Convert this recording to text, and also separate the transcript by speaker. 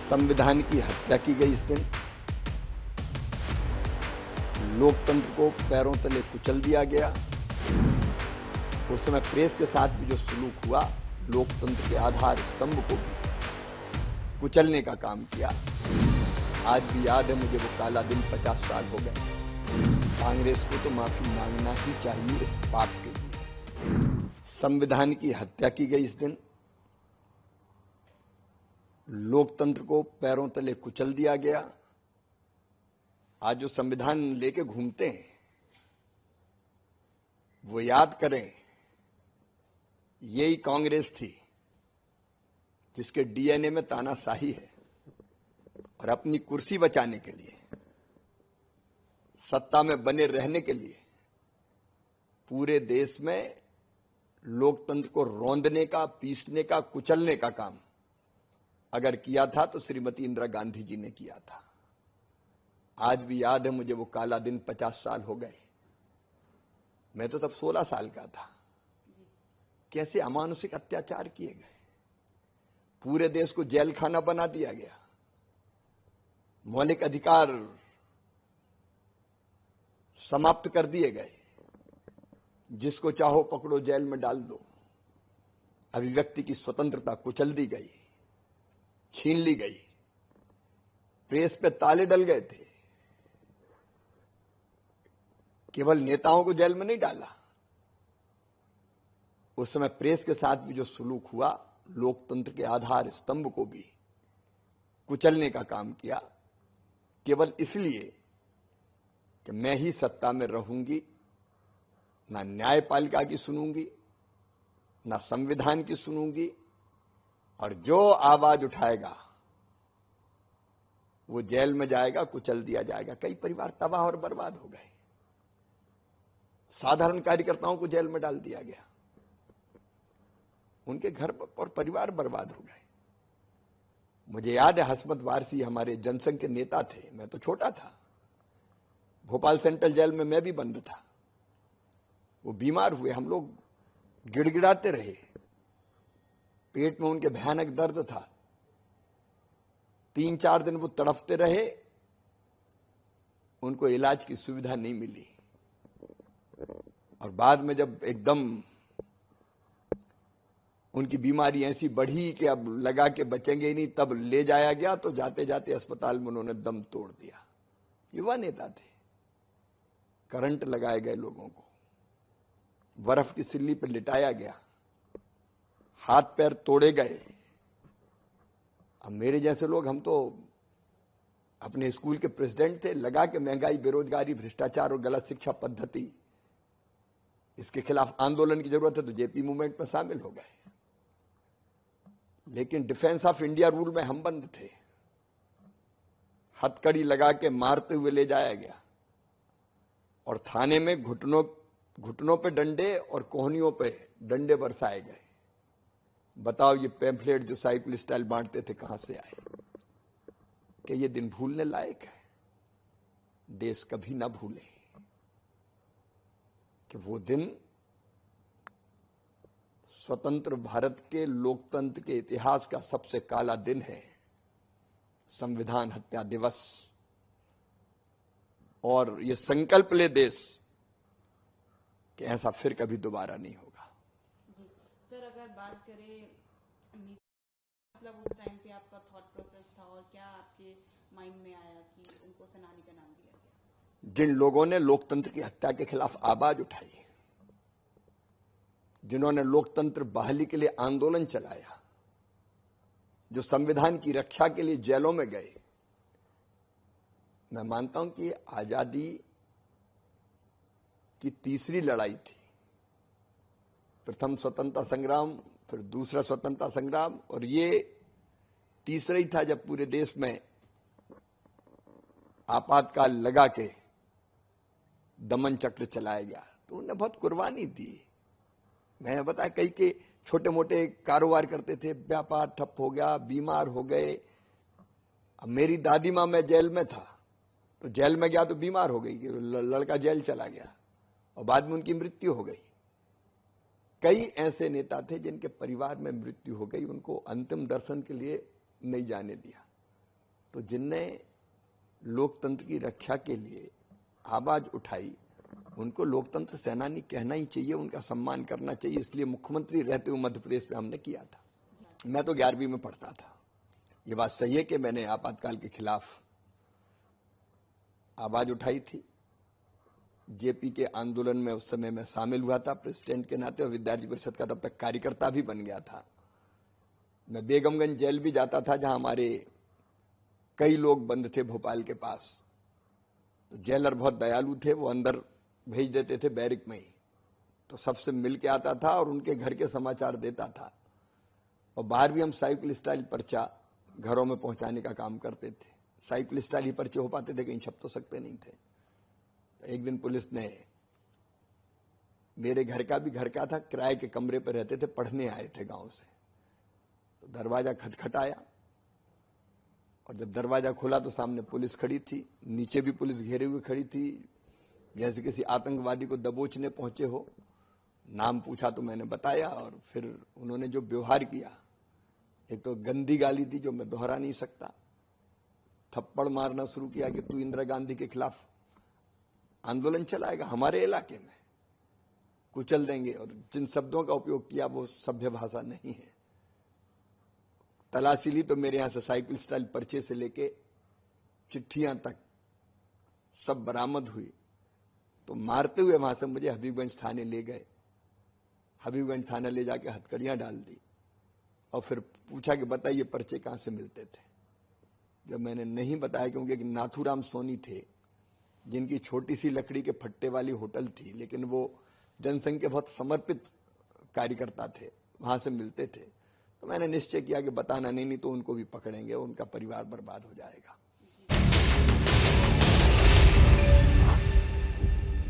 Speaker 1: संविधान की हत्या की गई इस दिन, लोकतंत्र को पैरों तले कुचल दिया गया। उस समय प्रेस के साथ भी जो सलूक हुआ, लोकतंत्र के आधार स्तंभ को भी कुचलने का काम किया। आज भी याद है मुझे वो काला दिन, 50 साल हो गए। कांग्रेस को तो माफी मांगना ही चाहिए इस पाप के लिए। संविधान की हत्या की गई इस दिन, लोकतंत्र को पैरों तले कुचल दिया गया। आज जो संविधान लेके घूमते हैं वो याद करें, यही कांग्रेस थी जिसके डीएनए में तानाशाही है और अपनी कुर्सी बचाने के लिए, सत्ता में बने रहने के लिए पूरे देश में लोकतंत्र को रौंदने का, पीसने का, कुचलने का काम अगर किया था तो श्रीमती इंदिरा गांधी जी ने किया था। आज भी याद है मुझे वो काला दिन, 50 साल हो गए। मैं तो तब 16 साल का था। कैसे अमानुषिक अत्याचार किए गए, पूरे देश को जेल खाना बना दिया गया, मौलिक अधिकार समाप्त कर दिए गए, जिसको चाहो पकड़ो जेल में डाल दो, अभिव्यक्ति की स्वतंत्रता कुचल दी गई, छीन ली गई, प्रेस पे ताले डल गए थे, केवल नेताओं को जेल में नहीं डाला। उस समय प्रेस के साथ भी जो सलूक हुआ, लोकतंत्र के आधार स्तंभ को भी कुचलने का काम किया, केवल इसलिए कि मैं ही सत्ता में रहूंगी, ना न्यायपालिका की सुनूंगी, ना संविधान की सुनूंगी, और जो आवाज उठाएगा वो जेल में जाएगा, कुचल दिया जाएगा। कई परिवार तबाह और बर्बाद हो गए, साधारण कार्यकर्ताओं को जेल में डाल दिया गया, उनके घर और परिवार बर्बाद हो गए। मुझे याद है हसमत वारसी हमारे जनसंघ के नेता थे, मैं तो छोटा था। भोपाल सेंट्रल जेल में मैं भी बंद था। वो बीमार हुए, हम लोग गिड़गिड़ाते रहे, पेट में उनके भयानक दर्द था। 3-4 दिन वो तड़पते रहे, उनको इलाज की सुविधा नहीं मिली, और बाद में जब एकदम उनकी बीमारी ऐसी बढ़ी कि अब लगा के बचेंगे ही नहीं, तब ले जाया गया तो जाते जाते अस्पताल में उन्होंने दम तोड़ दिया। युवा नेता थे, करंट लगाए गए लोगों को, बर्फ की सिल्ली पर लिटाया गया, हाथ पैर तोड़े गए। अब मेरे जैसे लोग, हम तो अपने स्कूल के प्रेसिडेंट थे, लगा के महंगाई, बेरोजगारी, भ्रष्टाचार और गलत शिक्षा पद्धति, इसके खिलाफ आंदोलन की जरूरत है, तो जेपी मूवमेंट में शामिल हो गए। लेकिन डिफेंस ऑफ इंडिया रूल में हम बंद थे। हथकड़ी लगा के मारते हुए ले जाया गया और थाने में घुटनों पे डंडे और कोहनियों पे डंडे बरसाए गए। बताओ, ये पैम्फलेट जो साइकिल स्टाइल बांटते थे कहां से आए? कि ये दिन भूलने लायक है? देश कभी ना भूले कि वो दिन स्वतंत्र भारत के लोकतंत्र के इतिहास का सबसे काला दिन है, संविधान हत्या दिवस। और ये संकल्प ले देश कि ऐसा फिर कभी दोबारा नहीं होगा।
Speaker 2: जी सर, अगर बात करें, मतलब उस टाइम पे आपका थॉट प्रोसेस था और क्या आपके माइंड में आया कि उनको सेनानी का नाम दिया गया?
Speaker 1: जिन लोगों ने लोकतंत्र की हत्या के खिलाफ आवाज उठाई, जिन्होंने लोकतंत्र बहाली के लिए आंदोलन चलाया, जो संविधान की रक्षा के लिए जेलों में गए, मैं मानता हूं कि आजादी की तीसरी लड़ाई थी। प्रथम स्वतंत्रता संग्राम, फिर दूसरा स्वतंत्रता संग्राम, और ये तीसरा ही था जब पूरे देश में आपातकाल लगा के दमन चक्र चलाया गया। तो उन्होंने बहुत कुर्बानी दी। मैं बताया, कई के छोटे मोटे कारोबार करते थे, व्यापार ठप हो गया, बीमार हो गए। अब मेरी दादी मां, मैं जेल में था तो जेल में गया तो बीमार हो गई, लड़का जेल चला गया और बाद में उनकी मृत्यु हो गई। कई ऐसे नेता थे जिनके परिवार में मृत्यु हो गई, उनको अंतिम दर्शन के लिए नहीं जाने दिया। तो जिनने लोकतंत्र की रक्षा के लिए आवाज उठाई उनको लोकतंत्र सेनानी कहना ही चाहिए, उनका सम्मान करना चाहिए। इसलिए मुख्यमंत्री रहते हुए मध्य प्रदेश में हमने किया था। मैं तो 11वीं में पढ़ता था। ये बात सही है कि मैंने आपातकाल के खिलाफ आवाज उठाई थी। जेपी के आंदोलन में उस समय मैं शामिल हुआ था प्रेसिडेंट के नाते, और विद्यार्थी परिषद का तब तक कार्यकर्ता भी बन गया था। मैं बेगमगंज जेल भी जाता था, जहां हमारे कई लोग बंद थे भोपाल के पास। तो जेलर बहुत दयालु थे, वो अंदर भेज देते थे बैरिक में ही, तो सबसे मिल के आता था और उनके घर के समाचार देता था। और बाहर भी हम साइकिल स्टाइल पर्चा घरों में पहुंचाने का काम करते थे। साइकिल स्टाइल ही पर्चे हो पाते थे, कहीं छप तो सकते नहीं थे। तो एक दिन पुलिस ने, मेरे घर का भी घर का था, किराए के कमरे पर रहते थे, पढ़ने आए थे गांव से। तो दरवाजा खटखटाया और जब दरवाजा खुला तो सामने पुलिस खड़ी थी, नीचे भी पुलिस घेरे हुए खड़ी थी, जैसे किसी आतंकवादी को दबोचने पहुंचे हो। नाम पूछा तो मैंने बताया, और फिर उन्होंने जो व्यवहार किया, एक तो गंदी गाली दी जो मैं दोहरा नहीं सकता, थप्पड़ मारना शुरू किया कि तू इंदिरा गांधी के खिलाफ आंदोलन चलाएगा हमारे इलाके में, कुचल देंगे। और जिन शब्दों का उपयोग किया वो सभ्य भाषा नहीं है। तलाशी ली तो मेरे यहां से साइकिल स्टाइल पर्चे से लेके चिट्ठियां तक सब बरामद हुई। तो मारते हुए वहां से मुझे हबीबगंज थाने ले गए। हबीबगंज थाने ले जाके हथकड़ियां डाल दी और फिर पूछा कि बताइए पर्चे कहां से मिलते थे। जब मैंने नहीं बताया, क्योंकि एक नाथूराम सोनी थे जिनकी छोटी सी लकड़ी के फट्टे वाली होटल थी, लेकिन वो जनसंघ के बहुत समर्पित कार्यकर्ता थे, वहां से मिलते थे। तो मैंने निश्चय किया कि बताना नहीं तो उनको भी पकड़ेंगे, उनका परिवार बर्बाद हो जाएगा।